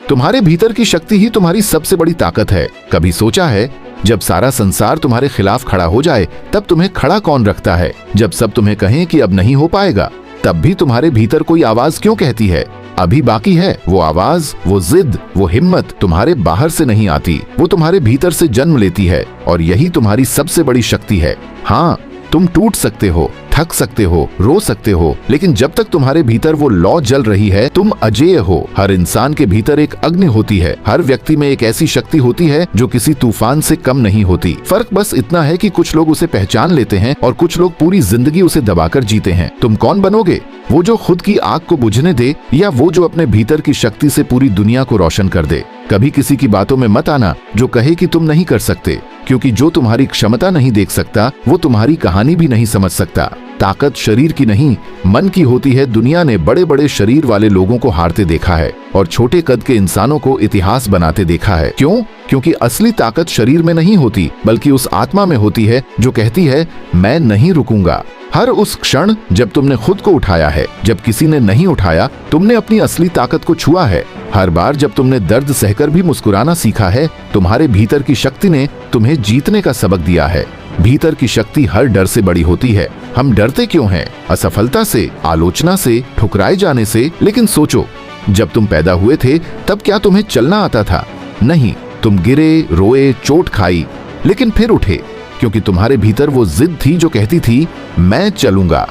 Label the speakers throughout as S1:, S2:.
S1: तुम्हारे भीतर की शक्ति ही तुम्हारी सबसे बड़ी ताकत है। कभी सोचा है जब सारा संसार तुम्हारे खिलाफ खड़ा हो जाए तब तुम्हें खड़ा कौन रखता है? जब सब तुम्हें कहें कि अब नहीं हो पाएगा, तब भी तुम्हारे भीतर कोई आवाज क्यों कहती है अभी बाकी है? वो आवाज, वो जिद, वो हिम्मत तुम्हारे बाहर से नहीं आती, वो तुम्हारे भीतर से जन्म लेती है। और यही तुम्हारी सबसे बड़ी शक्ति है। हाँ, तुम टूट सकते हो, थक सकते हो, रो सकते हो, लेकिन जब तक तुम्हारे भीतर वो लौ जल रही है तुम अजेय हो। हर इंसान के भीतर एक अग्नि होती है। हर व्यक्ति में एक ऐसी शक्ति होती है जो किसी तूफान से कम नहीं होती। फर्क बस इतना है कि कुछ लोग उसे पहचान लेते हैं और कुछ लोग पूरी जिंदगी उसे दबाकर जीते हैं। तुम कौन बनोगे? वो जो खुद की आग को बुझने दे या वो जो अपने भीतर की शक्ति से पूरी दुनिया को रोशन कर दे? कभी किसी की बातों में मत आना जो कहे कि तुम नहीं कर सकते, क्योंकि जो तुम्हारी क्षमता नहीं देख सकता वो तुम्हारी कहानी भी नहीं समझ सकता। ताकत शरीर की नहीं, मन की होती है। दुनिया ने बड़े बड़े शरीर वाले लोगों को हारते देखा है और छोटे कद के इंसानों को इतिहास बनाते देखा है। क्यों? क्योंकि असली ताकत शरीर में नहीं होती, बल्कि उस आत्मा में होती है जो कहती है मैं नहीं रुकूंगा। हर उस क्षण जब तुमने खुद को उठाया है, जब किसी ने नहीं उठाया, तुमने अपनी असली ताकत को छुआ है। हर बार जब तुमने दर्द सहकर भी मुस्कुराना सीखा है, तुम्हारे भीतर की शक्ति ने तुम्हें जीतने का सबक दिया है। भीतर की शक्ति हर डर से बड़ी होती है। हम डरते क्यों हैं? असफलता से, आलोचना से, ठुकराए जाने से। लेकिन सोचो, जब तुम पैदा हुए थे तब क्या तुम्हें चलना आता था? नहीं, तुम गिरे, रोए, चोट खाई, लेकिन फिर उठे, क्योंकि तुम्हारे भीतर वो जिद थी जो कहती थी मैं चलूंगा।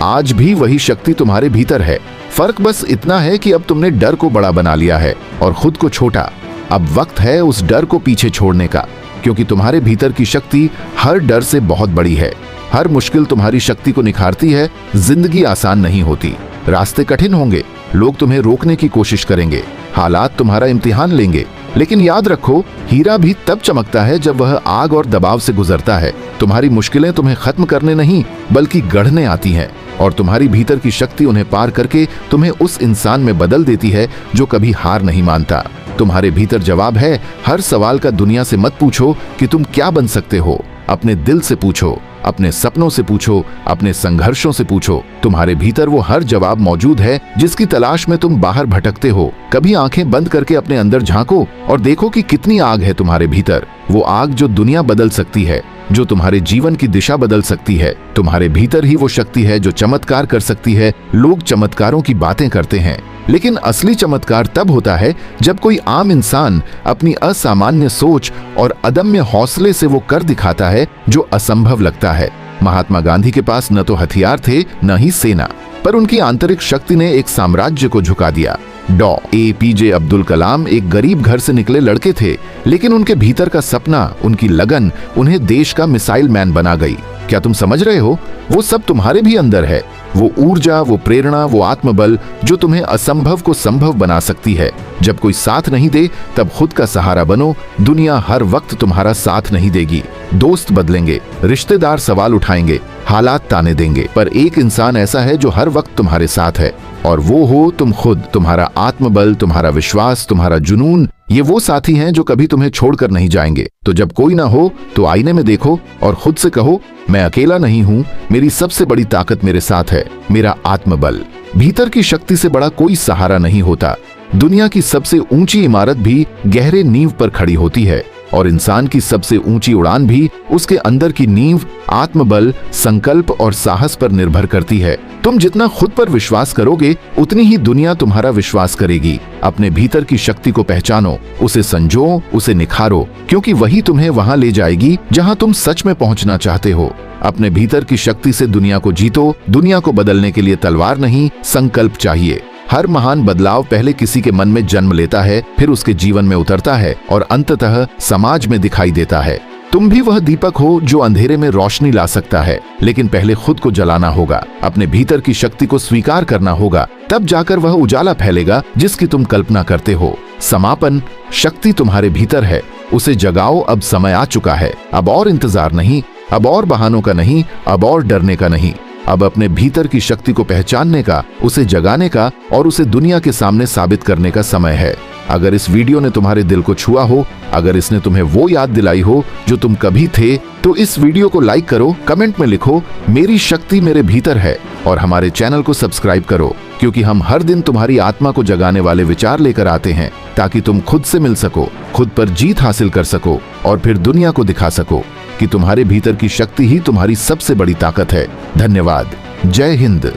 S1: आज भी वही शक्ति तुम्हारे भीतर है। फर्क बस इतना है कि अब तुमने डर को बड़ा बना लिया है और खुद को छोटा। अब वक्त है उस डर को पीछे छोड़ने का, क्योंकि तुम्हारे भीतर की शक्ति हर डर से बहुत बड़ी है। हर मुश्किल तुम्हारी शक्ति को निखारती है। जिंदगी आसान नहीं होती, रास्ते कठिन होंगे, लोग तुम्हें रोकने की कोशिश करेंगे, हालात तुम्हारा इम्तिहान लेंगे, लेकिन याद रखो, हीरा भी तब चमकता है जब वह आग और दबाव से गुजरता है। तुम्हारी मुश्किलें तुम्हें खत्म करने नहीं बल्कि गढ़ने आती हैं, और तुम्हारी भीतर की शक्ति उन्हें पार करके तुम्हें उस इंसान में बदल देती है जो कभी हार नहीं मानता। तुम्हारे भीतर जवाब है। हर सवाल का दुनिया से मत पूछो कि तुम क्या बन सकते हो, अपने दिल से पूछो, अपने सपनों से पूछो, अपने संघर्षों से पूछो। तुम्हारे भीतर वो हर जवाब मौजूद है जिसकी तलाश में तुम बाहर भटकते हो। कभी आंखें बंद करके अपने अंदर झांको और देखो कि कितनी आग है तुम्हारे भीतर। वो आग जो दुनिया बदल सकती है, जो तुम्हारे जीवन की दिशा बदल सकती है। तुम्हारे भीतर ही वो शक्ति है जो चमत्कार कर सकती है। लोग चमत्कारों की बातें करते हैं, लेकिन असली चमत्कार तब होता है जब कोई आम इंसान अपनी असामान्य सोच और अदम्य हौसले से वो कर दिखाता है जो असंभव लगता है। महात्मा गांधी के पास न तो हथियार थे न ही सेना, पर उनकी आंतरिक शक्ति ने एक साम्राज्य को झुका दिया। APJ अब्दुल कलाम एक गरीब घर से निकले लड़के थे, लेकिन उनके भीतर का सपना, उनकी लगन उन्हें देश का मिसाइल मैन बना गई। क्या तुम समझ रहे हो? वो सब तुम्हारे भी अंदर है। वो ऊर्जा, वो प्रेरणा, वो आत्मबल जो तुम्हें असंभव को संभव बना सकती है। जब कोई साथ नहीं दे तब खुद का सहारा बनो। दुनिया हर वक्त तुम्हारा साथ नहीं देगी। दोस्त बदलेंगे, रिश्तेदार सवाल उठाएंगे, हालात ताने देंगे, पर एक इंसान ऐसा है जो हर वक्त तुम्हारे साथ है, और वो हो तुम खुद। तुम्हारा आत्मबल, तुम्हारा विश्वास, तुम्हारा जुनून, ये वो साथी हैं जो कभी तुम्हें छोड़कर नहीं जाएंगे। तो जब कोई ना हो तो आईने में देखो और खुद से कहो मैं अकेला नहीं हूँ, मेरी सबसे बड़ी ताकत मेरे साथ है, मेरा आत्मबल। भीतर की शक्ति से बड़ा कोई सहारा नहीं होता। दुनिया की सबसे ऊंची इमारत भी गहरे नींव पर खड़ी होती है, और इंसान की सबसे ऊंची उड़ान भी उसके अंदर की नींव, आत्मबल, संकल्प और साहस पर निर्भर करती है। तुम जितना खुद पर विश्वास करोगे उतनी ही दुनिया तुम्हारा विश्वास करेगी। अपने भीतर की शक्ति को पहचानो, उसे संजो, उसे निखारो, क्योंकि वही तुम्हें वहां ले जाएगी जहां तुम सच में पहुंचना चाहते हो। अपने भीतर की शक्ति से दुनिया को जीतो। दुनिया को बदलने के लिए तलवार नहीं, संकल्प चाहिए। हर महान बदलाव पहले किसी के मन में जन्म लेता है, फिर उसके जीवन में उतरता है और अंततः समाज में दिखाई देता है। तुम भी वह दीपक हो जो अंधेरे में रोशनी ला सकता है, लेकिन पहले खुद को जलाना होगा। अपने भीतर की शक्ति को स्वीकार करना होगा, तब जाकर वह उजाला फैलेगा जिसकी तुम कल्पना करते हो। समापन, शक्ति तुम्हारे भीतर है, उसे जगाओ। अब समय आ चुका है। अब और इंतजार नहीं, अब और बहानों का नहीं, अब और डरने का नहीं। अब अपने भीतर की शक्ति को पहचानने का, उसे जगाने का और उसे दुनिया के सामने साबित करने का समय है। अगर इस वीडियो ने तुम्हारे दिल को छुआ हो, अगर इसने तुम्हें वो याद दिलाई हो जो तुम कभी थे, तो इस वीडियो को लाइक करो, कमेंट में लिखो मेरी शक्ति मेरे भीतर है, और हमारे चैनल को सब्सक्राइब करो, क्योंकि हम हर दिन तुम्हारी आत्मा को जगाने वाले विचार लेकर आते हैं, ताकि तुम खुद से मिल सको, खुद पर जीत हासिल कर सको और फिर दुनिया को दिखा सको कि तुम्हारे भीतर की शक्ति ही तुम्हारी सबसे बड़ी ताकत है। धन्यवाद। जय हिंद।